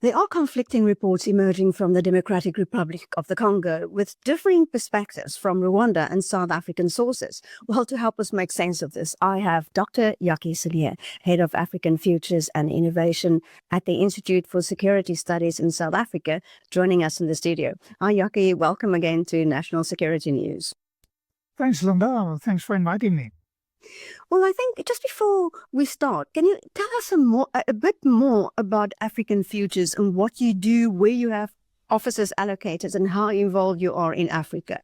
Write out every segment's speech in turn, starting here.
There are conflicting reports emerging from the Democratic Republic of the Congo with differing perspectives from Rwanda and South African sources. Well, to help us make sense of this, I have Dr. Jakkie Cilliers, Head of African Futures and Innovation at the Institute for Security Studies in South Africa, joining us in the studio. Hi, Jakkie. Welcome again to National Security News. Thanks, Linda. Thanks for inviting me. Well, I think just before we start, can you tell us a bit more about African Futures and what you do, where you have offices allocated and how involved you are in Africa?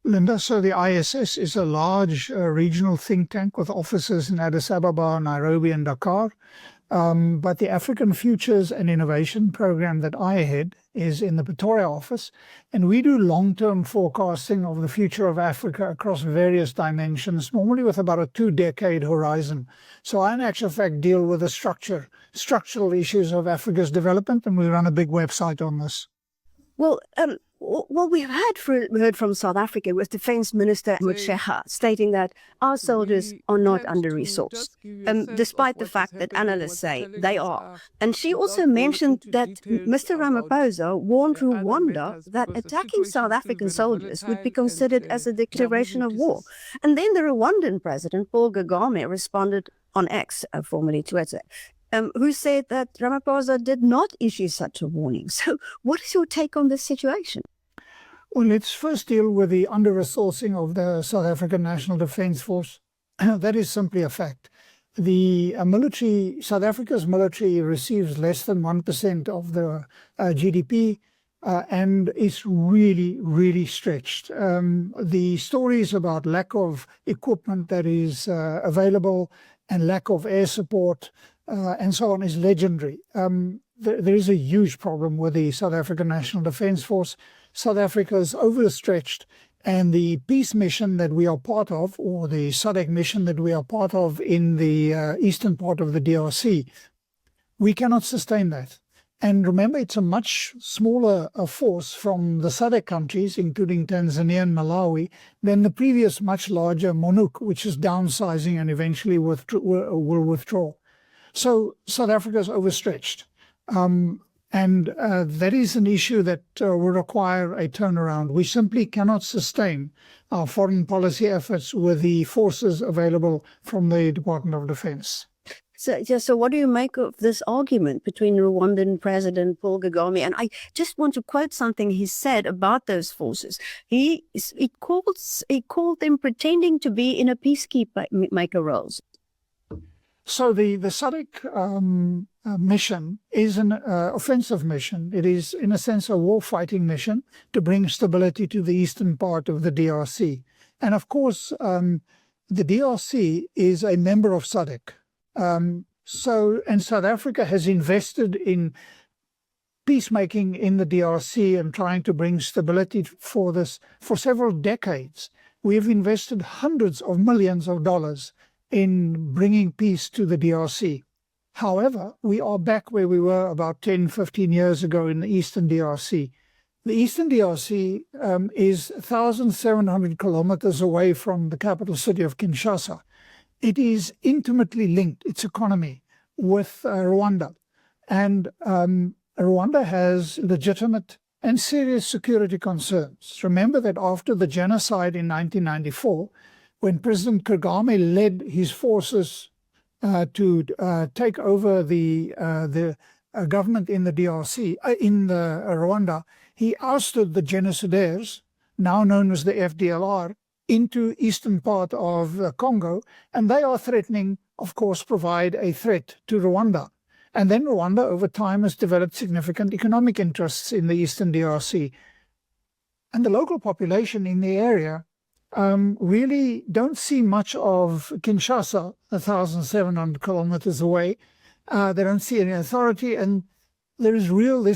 Linda, so the ISS is a large regional think tank with offices in Addis Ababa, Nairobi and Dakar. But the African Futures and Innovation program that I head is in the Pretoria office, and we do long-term forecasting of the future of Africa across various dimensions, normally with about a 2-decade horizon. So I, in actual fact, deal with the structural issues of Africa's development, and we run a big website on this. Well, we've heard from South Africa with Defence Minister Motshekga stating that our soldiers are not under-resourced, despite the fact that analysts say they are. And she also mentioned that Mr. Ramaphosa warned Rwanda that attacking South African soldiers would be considered as a declaration of war. And then the Rwandan President Paul Kagame responded on X, formerly Twitter, who said that Ramaphosa did not issue such a warning. So what is your take on this situation? Well, let's first deal with the under-resourcing of the South African National Defence Force. That is simply a fact. The South Africa's military receives less than 1% of the GDP and is really, really stretched. The stories about lack of equipment that is available and lack of air support and so on is legendary. There is a huge problem with the South African National Defence Force. South Africa is overstretched, and the peace mission that we are part of, or the SADC mission that we are part of in the eastern part of the DRC, we cannot sustain that. And remember, it's a much smaller force from the SADC countries, including Tanzania and Malawi, than the previous much larger MONUC, which is downsizing and eventually will withdraw. So South Africa is overstretched. And that is an issue that will require a turnaround. We simply cannot sustain our foreign policy efforts with the forces available from the Department of Defense. So what do you make of this argument between Rwandan President Paul Kagame? And I just want to quote something he said about those forces. He called them pretending to be in a peacekeeper roles. So the SADC mission is an offensive mission. It is, in a sense, a war-fighting mission to bring stability to the eastern part of the DRC. And of course, the DRC is a member of SADC. And South Africa has invested in peacemaking in the DRC and trying to bring stability for this for several decades. We have invested hundreds of millions of dollars in bringing peace to the DRC. However, we are back where we were about 10, 15 years ago in the Eastern DRC. The Eastern DRC is 1,700 kilometers away from the capital city of Kinshasa. It is intimately linked, its economy, with Rwanda. And Rwanda has legitimate and serious security concerns. Remember that after the genocide in 1994, when President Kagame led his forces to take over the government in the DRC, in Rwanda, he ousted the genocidaires, now known as the FDLR, into eastern part of Congo, and they are threatening, of course, provide a threat to Rwanda. And then Rwanda, over time, has developed significant economic interests in the Eastern DRC. And the local population in the area really don't see much of Kinshasa, 1,700 kilometers away. They don't see any authority, and there's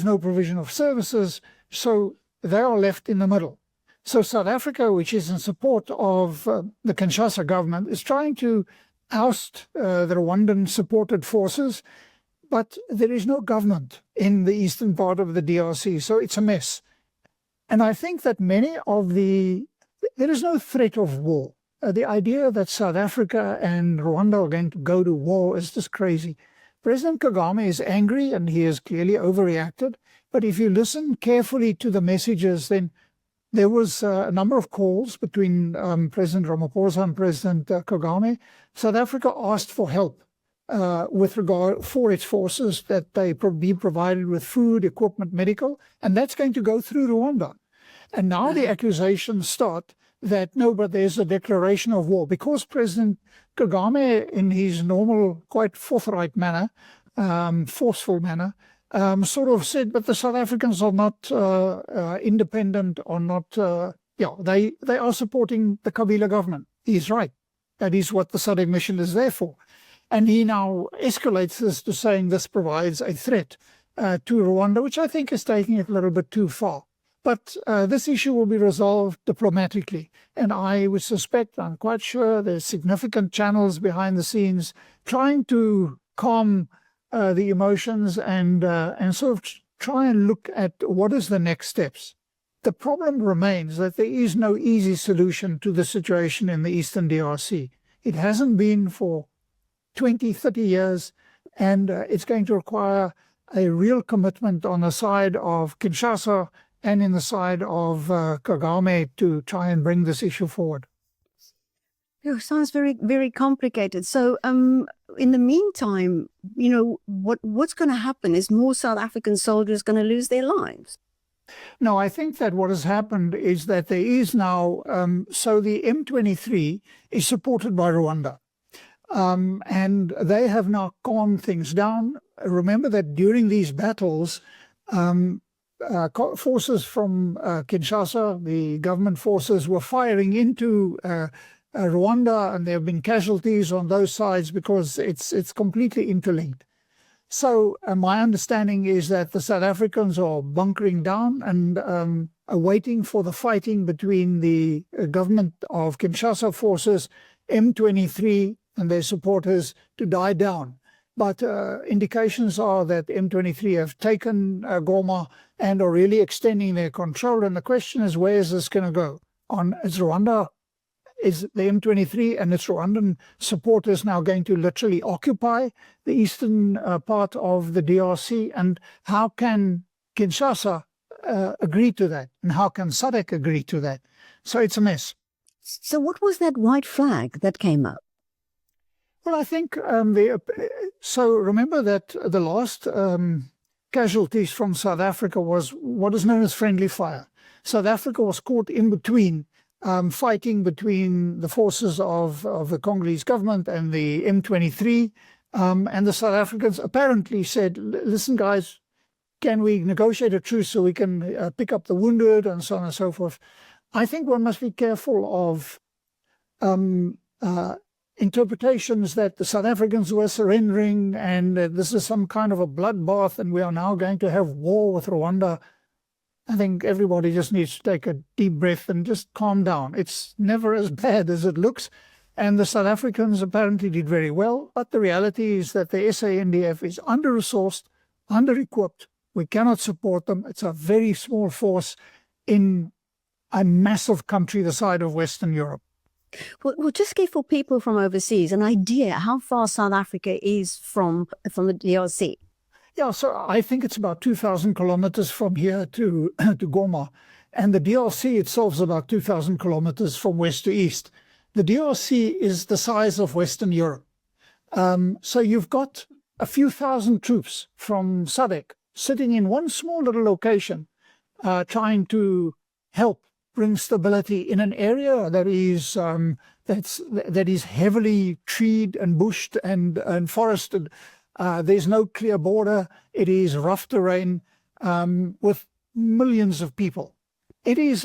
no provision of services, so they are left in the middle. So South Africa, which is in support of the Kinshasa government, is trying to oust the Rwandan-supported forces, but there is no government in the eastern part of the DRC, so it's a mess. And I think that there is no threat of war. The idea that South Africa and Rwanda are going to go to war is just crazy. President Kagame is angry and he has clearly overreacted. But if you listen carefully to the messages, then there was a number of calls between President Ramaphosa and President Kagame. South Africa asked for help with regard for its forces, that they be provided with food, equipment, medical, and that's going to go through Rwanda. And now the accusations start that no, but there's a declaration of war, because President Kagame, in his normal, quite forthright manner, forceful manner, sort of said, but the South Africans are not independent, or not, they are supporting the Kabila government. He's right. That is what the SADC mission is there for. And he now escalates this to saying this provides a threat to Rwanda, which I think is taking it a little bit too far. But this issue will be resolved diplomatically. And I would suspect, I'm quite sure, there's significant channels behind the scenes trying to calm the emotions and sort of try and look at what is the next steps. The problem remains that there is no easy solution to the situation in the Eastern DRC. It hasn't been for 20, 30 years, and it's going to require a real commitment on the side of Kinshasa and in the side of Kagame to try and bring this issue forward. It sounds very, very complicated. So in the meantime, what's going to happen? Is more South African soldiers going to lose their lives? No, I think that what has happened is that there is now, so the M23 is supported by Rwanda. And they have now calmed things down. Remember that during these battles, forces from Kinshasa, the government forces, were firing into Rwanda, and there have been casualties on those sides because it's completely interlinked. So my understanding is that the South Africans are bunkering down and are waiting for the fighting between the government of Kinshasa forces, M23, and their supporters to die down. But indications are that M23 have taken Goma and are really extending their control. And the question is, where is this going to go? Is Rwanda, is the M23 and its Rwandan supporters now going to literally occupy the eastern part of the DRC? And how can Kinshasa agree to that? And how can SADC agree to that? So it's a mess. So what was that white flag that came up? Well, I think, so remember that the last casualties from South Africa was what is known as friendly fire. South Africa was caught in between, fighting between the forces of the Congolese government and the M23. And the South Africans apparently said, listen, guys, can we negotiate a truce so we can pick up the wounded and so on and so forth. I think one must be careful of interpretations that the South Africans were surrendering and this is some kind of a bloodbath and we are now going to have war with Rwanda. I think everybody just needs to take a deep breath and just calm down. It's never as bad as it looks. And the South Africans apparently did very well. But the reality is that the SANDF is under-resourced, under-equipped. We cannot support them. It's a very small force in a massive country the size of Western Europe. Well, just give for people from overseas an idea how far South Africa is from the DRC. Yeah, so I think it's about 2,000 kilometers from here to Goma. And the DRC itself is about 2,000 kilometers from west to east. The DRC is the size of Western Europe. So you've got a few thousand troops from SADC sitting in one small little location trying to help bring stability in an area that is that is heavily treed and bushed and forested. There's no clear border. It is rough terrain with millions of people. It is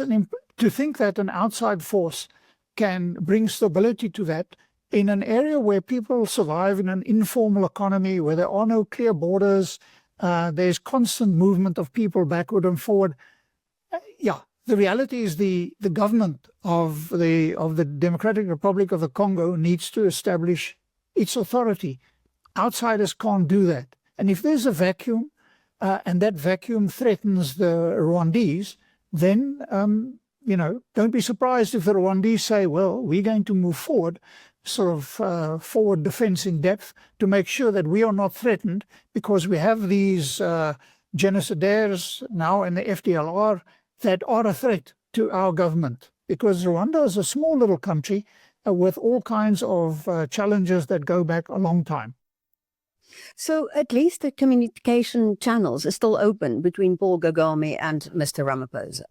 to think that an outside force can bring stability to that in an area where people survive in an informal economy, where there are no clear borders. There's constant movement of people backward and forward. The reality is the government of the Democratic Republic of the Congo needs to establish its authority. Outsiders can't do that. And if there's a vacuum, and that vacuum threatens the Rwandese, then, don't be surprised if the Rwandese say, well, we're going to move forward sort of forward defense in depth to make sure that we are not threatened, because we have these genocidaires now in the FDLR that are a threat to our government. Because Rwanda is a small little country with all kinds of challenges that go back a long time. So at least the communication channels are still open between Paul Kagame and Mr. Ramaphosa.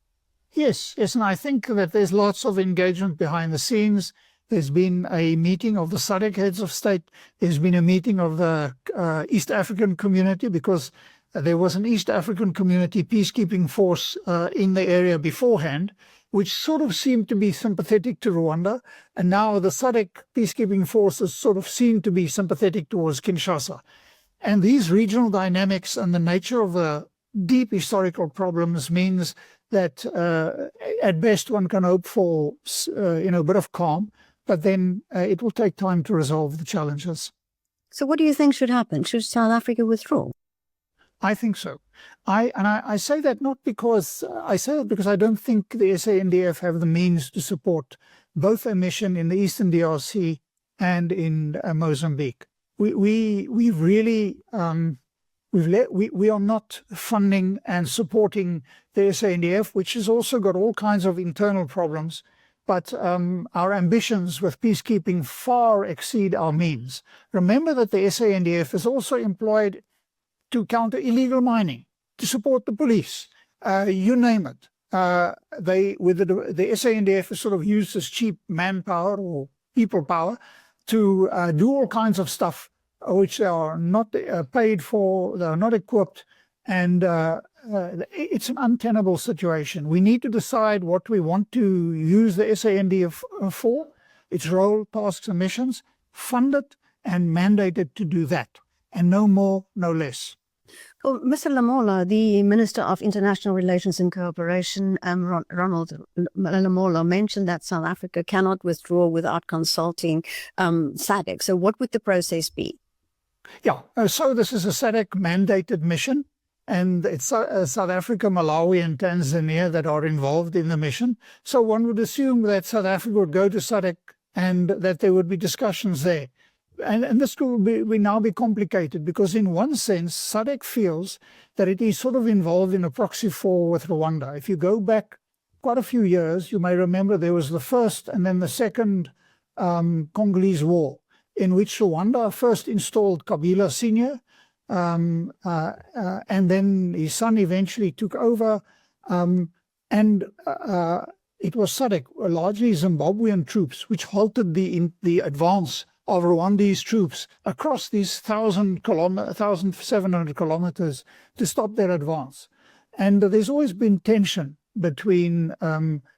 Yes, and I think that there's lots of engagement behind the scenes. There's been a meeting of the SADC heads of state. There's been a meeting of the East African community, because there was an East African community peacekeeping force in the area beforehand, which sort of seemed to be sympathetic to Rwanda. And now the SADC peacekeeping forces sort of seem to be sympathetic towards Kinshasa. And these regional dynamics and the nature of the deep historical problems means that at best one can hope for a bit of calm, but then it will take time to resolve the challenges. So what do you think should happen? Should South Africa withdraw? I think so. I say that not because I say that because I don't think the SANDF have the means to support both a mission in the Eastern DRC and in Mozambique. We really we are not funding and supporting the SANDF, which has also got all kinds of internal problems. But our ambitions with peacekeeping far exceed our means. Remember that the SANDF is also employed to counter illegal mining, to support the police, you name it. The SANDF is sort of used as cheap manpower or people power to do all kinds of stuff which they are not paid for, they are not equipped, and it's an untenable situation. We need to decide what we want to use the SANDF for, its role, tasks and missions, fund it and mandate it to do that, and no more, no less. Well, Mr. Lamola, the Minister of International Relations and Cooperation, Ronald Lamola, mentioned that South Africa cannot withdraw without consulting SADC. So what would the process be? Yeah, so this is a SADC mandated mission, and it's South Africa, Malawi and Tanzania that are involved in the mission. So one would assume that South Africa would go to SADC and that there would be discussions there. And this will now be complicated, because in one sense, SADC feels that it is sort of involved in a proxy war with Rwanda. If you go back quite a few years, you may remember there was the first and then the second Congolese war, in which Rwanda first installed Kabila Sr., and then his son eventually took over, and it was SADC, largely Zimbabwean troops, which halted the advance of Rwandese troops across these 1,700 kilometers to stop their advance. And there's always been tension between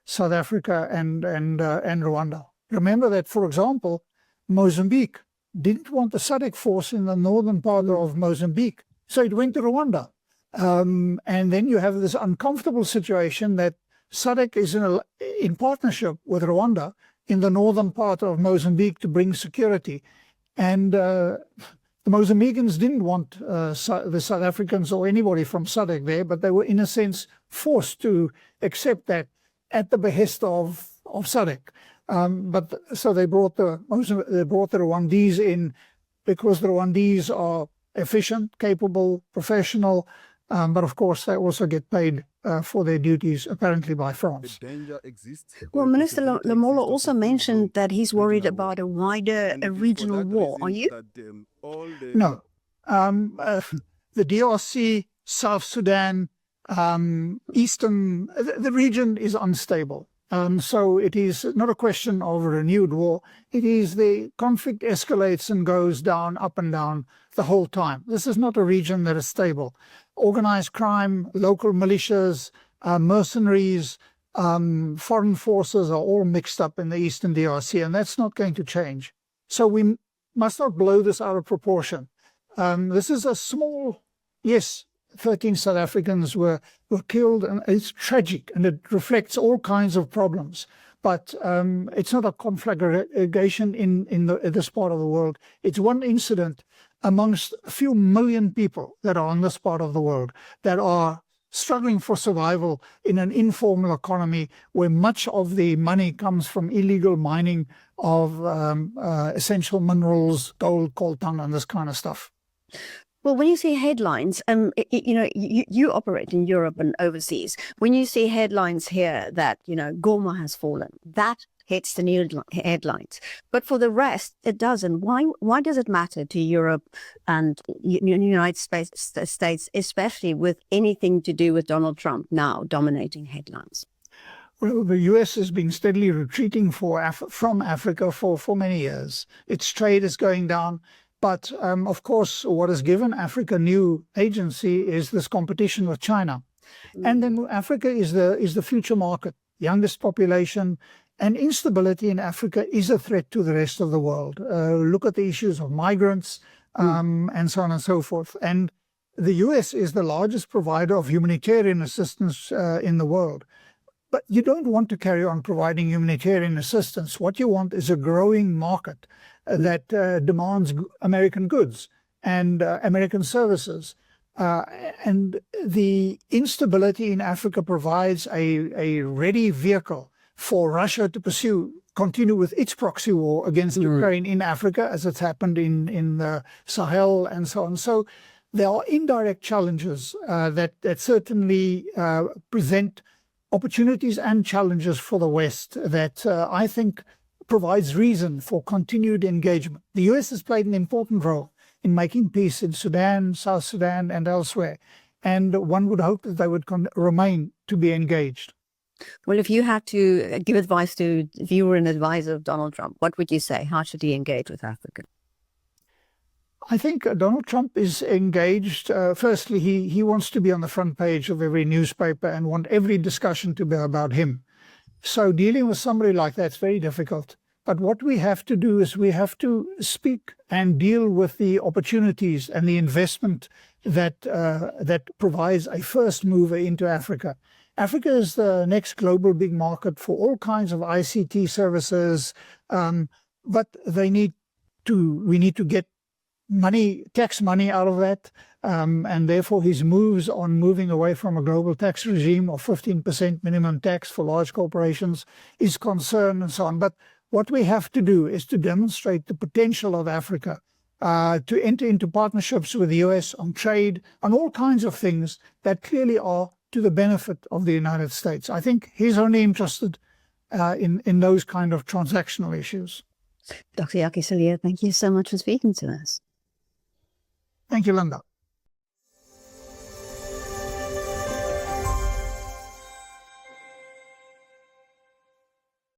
South Africa and Rwanda. Remember that, for example, Mozambique didn't want the SADC force in the northern part of Mozambique, so it went to Rwanda. And then you have this uncomfortable situation that SADC is in partnership with Rwanda in the northern part of Mozambique to bring security. And the Mozambicans didn't want the South Africans or anybody from SADC there, but they were in a sense forced to accept that at the behest of SADC. So they brought the Rwandese in because the Rwandese are efficient, capable, professional, but of course they also get paid for their duties, apparently by France. Well, Minister Lamola also mentioned that he's worried about a wider regional war. Are you? No. The DRC, South Sudan, the region is unstable. So it is not a question of a renewed war. It is the conflict escalates and goes down, up and down the whole time. This is not a region that is stable. Organized crime, local militias, mercenaries, foreign forces are all mixed up in the Eastern DRC, and that's not going to change. So we must not blow this out of proportion. This is a small, yes, 13 South Africans were killed, and it's tragic, and it reflects all kinds of problems. But it's not a conflagration in this part of the world. It's one incident amongst a few million people that are on this part of the world that are struggling for survival in an informal economy where much of the money comes from illegal mining of essential minerals, gold, coltan, and this kind of stuff. Well, when you see headlines, you operate in Europe and overseas. When you see headlines here that, Goma has fallen, that hits the new headlines. But for the rest, it doesn't. Why does it matter to Europe and United States, especially with anything to do with Donald Trump now dominating headlines? Well, the U.S. has been steadily retreating from Africa for many years. Its trade is going down. But, of course, what has given Africa new agency is this competition with China. And then Africa is the future market, youngest population, and instability in Africa is a threat to the rest of the world. Look at the issues of migrants and so on and so forth. And the U.S. is the largest provider of humanitarian assistance in the world. But you don't want to carry on providing humanitarian assistance. What you want is a growing market that demands American goods and American services. And the instability in Africa provides a ready vehicle for Russia to continue with its proxy war against Ukraine in Africa, as it's happened in the Sahel and so on. So there are indirect challenges that certainly present opportunities and challenges for the West that I think provides reason for continued engagement. The U.S. has played an important role in making peace in Sudan, South Sudan, and elsewhere. And one would hope that they would remain to be engaged. Well, if you had to give advice to, if you were an advisor of Donald Trump, what would you say? How should he engage with Africa? I think Donald Trump is engaged. Firstly, he wants to be on the front page of every newspaper and want every discussion to be about him. So dealing with somebody like that is very difficult. But what we have to do is we have to speak and deal with the opportunities and the investment that provides a first mover into Africa. Africa is the next global big market for all kinds of ICT services, but we need to get tax money out of that, and therefore his moves on moving away from a global tax regime of 15% minimum tax for large corporations is concern and so on. But what we have to do is to demonstrate the potential of Africa to enter into partnerships with the US on trade, on all kinds of things that clearly are to the benefit of the United States. I think he's only interested in those kind of transactional issues. Dr. Jakkie Cilliers, thank you so much for speaking to us. Thank you, Linda.